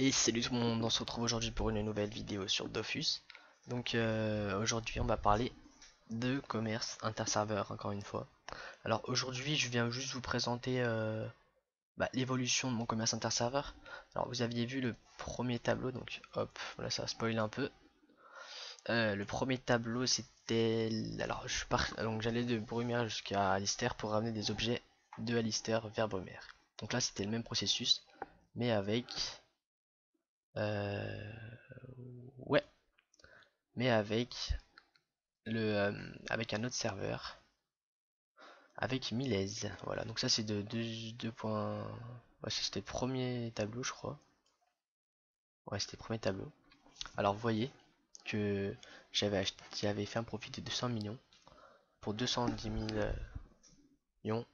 Et salut tout le monde, on se retrouve aujourd'hui pour une nouvelle vidéo sur Dofus. Donc aujourd'hui on va parler de commerce interserveur encore une fois. Alors aujourd'hui je viens juste vous présenter l'évolution de mon commerce interserveur. Alors vous aviez vu le premier tableau, donc hop, voilà ça spoil un peu. Le premier tableau c'était... Alors donc j'allais de Brumaire jusqu'à Alistair pour ramener des objets de Alistair vers Brumaire. Donc là c'était le même processus, mais avec... Euh, ouais, mais avec avec un autre serveur avec Milez. Voilà, donc ça c'est de 2 points. Ouais, c'était le premier tableau, je crois. Ouais, c'était le premier tableau. Alors vous voyez que j'avais fait un profit de 200 millions pour 210 000 millions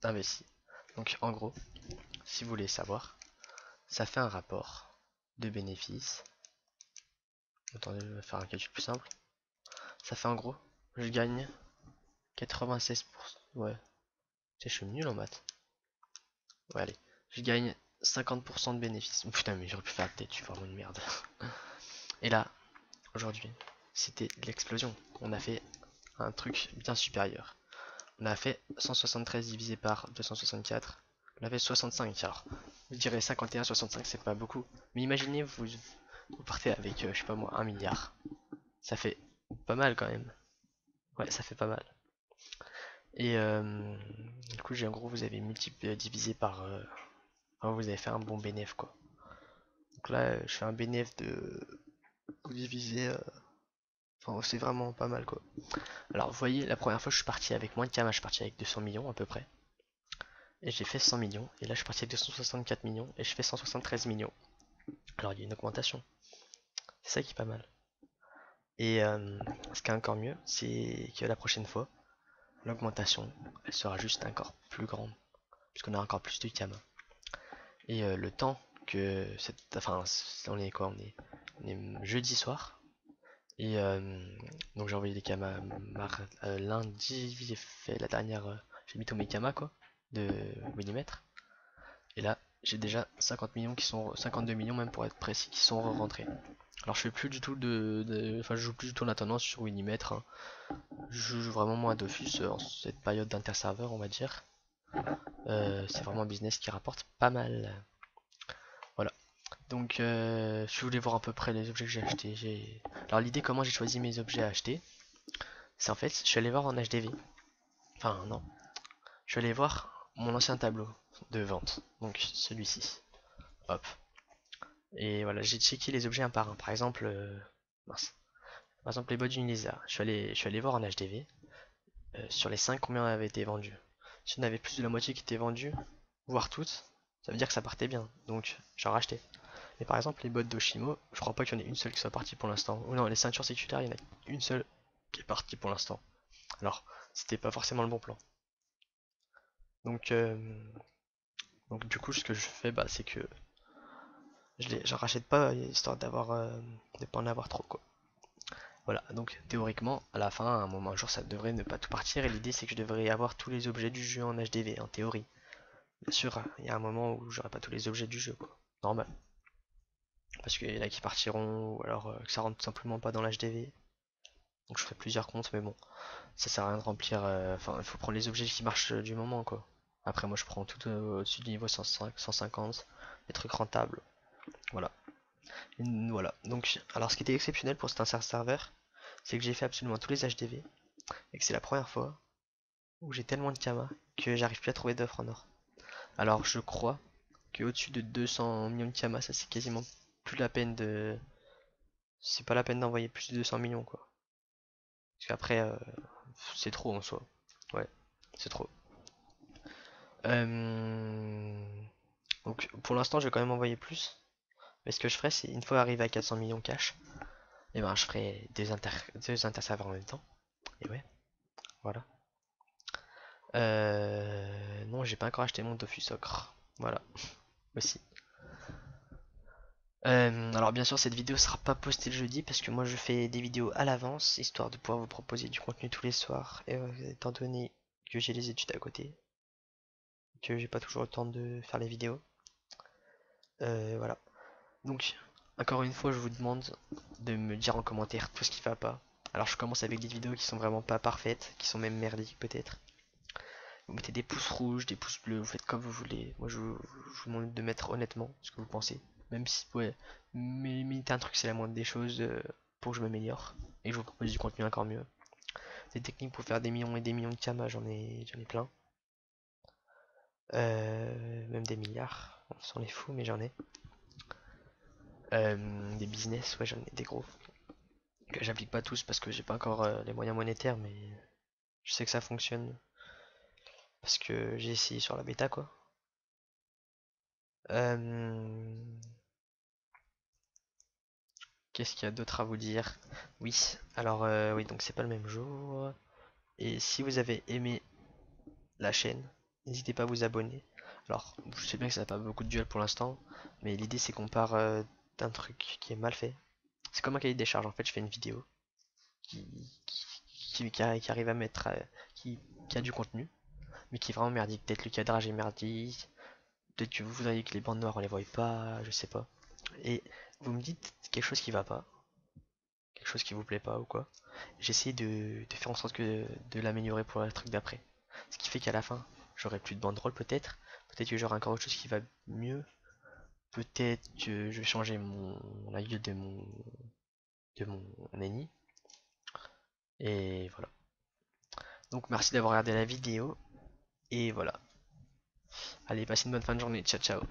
d'investis. Donc en gros, si vous voulez savoir, ça fait un rapport de bénéfices. Attendez, je vais faire un calcul plus simple. Ça fait en gros, je gagne 96%. Ouais, je suis nul en maths. Ouais, allez. Je gagne 50% de bénéfices. Oh, putain, mais j'aurais pu faire la tête, je suis vraiment une merde. Et là, aujourd'hui, c'était l'explosion. On a fait un truc bien supérieur. On a fait 173 divisé par 264. On a fait 65. Alors, vous direz 51, 65, c'est pas beaucoup. Mais imaginez, vous partez avec, je sais pas moi, 1 milliard. Ça fait pas mal quand même. Ouais, ça fait pas mal. Et du coup, en gros, vous avez divisé par... enfin, vous avez fait un bon bénéf, quoi. Donc là, je fais un bénéf de diviser. Enfin, c'est vraiment pas mal quoi. Alors, vous voyez, la première fois, je suis parti avec moins de camas, je suis parti avec 200 millions à peu près. Et j'ai fait 100 millions. Et là, je suis parti avec 264 millions. Et je fais 173 millions. Alors, il y a une augmentation. C'est ça qui est pas mal. Et ce qui est encore mieux, c'est que la prochaine fois, l'augmentation, elle sera juste encore plus grande. Puisqu'on a encore plus de camas. Et le temps que cette. Enfin, on est quoi on est jeudi soir. Et donc j'ai envoyé des kamas lundi, j'ai fait la dernière, j'ai mis tous mes kamas quoi, de millimètres. Et là j'ai déjà 50 millions qui sont, 52 millions même pour être précis, qui sont rentrés. Alors je fais plus du tout enfin je joue plus du tout la tendance sur Winimètre, hein. Je joue vraiment moins à Dofus en cette période d'interserveur on va dire. C'est vraiment un business qui rapporte pas mal. Voilà. Donc je voulais voir à peu près les objets que j'ai achetés. Alors l'idée comment j'ai choisi mes objets à acheter. C'est en fait, je suis allé voir en HDV. Enfin, non. Je suis allé voir mon ancien tableau de vente. Donc, celui-ci. Hop. Et voilà, j'ai checké les objets un par un. Par exemple, mince. Par exemple, les bottes d'Unilisa. Je suis allé voir en HDV. Sur les 5 combien avaient été vendus. Si on avait plus de la moitié qui étaient vendues, voire toutes, ça veut dire que ça partait bien. Donc, j'en rachetais. Mais par exemple, les bottes d'Oshimo, je crois pas qu'il y en ait une seule qui soit partie pour l'instant. Ou non, les ceintures sécuritaires, il y en a une seule qui est partie pour l'instant. Alors, c'était pas forcément le bon plan. Donc, du coup, ce que je fais, c'est que j'en rachète pas histoire de pas en avoir trop quoi. Voilà, donc théoriquement, à la fin, à un moment, un jour, ça devrait ne pas tout partir. Et l'idée, c'est que je devrais avoir tous les objets du jeu en HDV, en théorie. Bien sûr, il y a un moment où j'aurai pas tous les objets du jeu, quoi. Normal. Parce qu'il y en a qui partiront, ou alors que ça rentre tout simplement pas dans l'HDV. Donc je ferai plusieurs comptes, mais bon, ça sert à rien de remplir. Enfin, il faut prendre les objets qui marchent du moment, quoi. Après, moi, je prends tout au-dessus du niveau 105, 150, les trucs rentables. Voilà. Voilà. Donc, alors ce qui était exceptionnel pour cet insert serveur, c'est que j'ai fait absolument tous les HDV et que c'est la première fois où j'ai tellement de Kama que j'arrive plus à trouver d'offres en or. Alors, je crois que au-dessus de 200 millions de Kama, ça c'est quasiment plus la peine de. C'est pas la peine d'envoyer plus de 200 millions quoi. Parce qu'après, c'est trop en soi. Ouais, c'est trop. Euh, Donc, pour l'instant, je vais quand même envoyer plus. Mais ce que je ferai, c'est une fois arrivé à 400 millions cash, et ben je ferai deux interserveurs en même temps. Et ouais, voilà. Non, j'ai pas encore acheté mon Dofus Ocre. Voilà, aussi. Alors bien sûr cette vidéo sera pas postée le jeudi parce que moi je fais des vidéos à l'avance histoire de pouvoir vous proposer du contenu tous les soirs et étant donné que j'ai les études à côté, que j'ai pas toujours le temps de faire les vidéos. Voilà. Donc, encore une fois, je vous demande de me dire en commentaire tout ce qui va pas. Alors, je commence avec des vidéos qui sont vraiment pas parfaites, qui sont même merdiques peut-être. Vous mettez des pouces rouges, des pouces bleus, vous faites comme vous voulez. Moi, je vous demande de mettre honnêtement ce que vous pensez. Même si, ouais, mais mettez un truc, c'est la moindre des choses pour que je m'améliore. Et que je vous propose du contenu encore mieux. Des techniques pour faire des millions et des millions de kamas, j'en ai plein. Même des milliards. On s'en est fou, mais j'en ai. Des business, ouais, j'en ai des gros. Que j'applique pas tous parce que j'ai pas encore les moyens monétaires, mais je sais que ça fonctionne. Parce que j'ai essayé sur la bêta, quoi. Euh, Qu'est-ce qu'il y a d'autre à vous dire? Oui, alors oui, donc c'est pas le même jour. Et si vous avez aimé la chaîne, n'hésitez pas à vous abonner. Alors, je sais bien que ça n'a pas beaucoup de duels pour l'instant, mais l'idée c'est qu'on part d'un truc qui est mal fait. C'est comme un cahier des charges, en fait, je fais une vidéo qui, qui arrive à mettre, qui a du contenu, mais qui est vraiment merdique. Peut-être le cadrage est merdique, peut-être que vous voudriez que les bandes noires on les voit pas, je sais pas. Et vous me dites quelque chose qui va pas, quelque chose qui vous plaît pas ou quoi. J'essaie de faire en sorte que de l'améliorer pour le truc d'après. Ce qui fait qu'à la fin, j'aurai plus de banderole peut-être. Peut-être que j'aurai encore autre chose qui va mieux. Peut-être que je vais changer la gueule de mon ennemi. Et voilà. Donc merci d'avoir regardé la vidéo. Et voilà. Allez, passez une bonne fin de journée. Ciao ciao.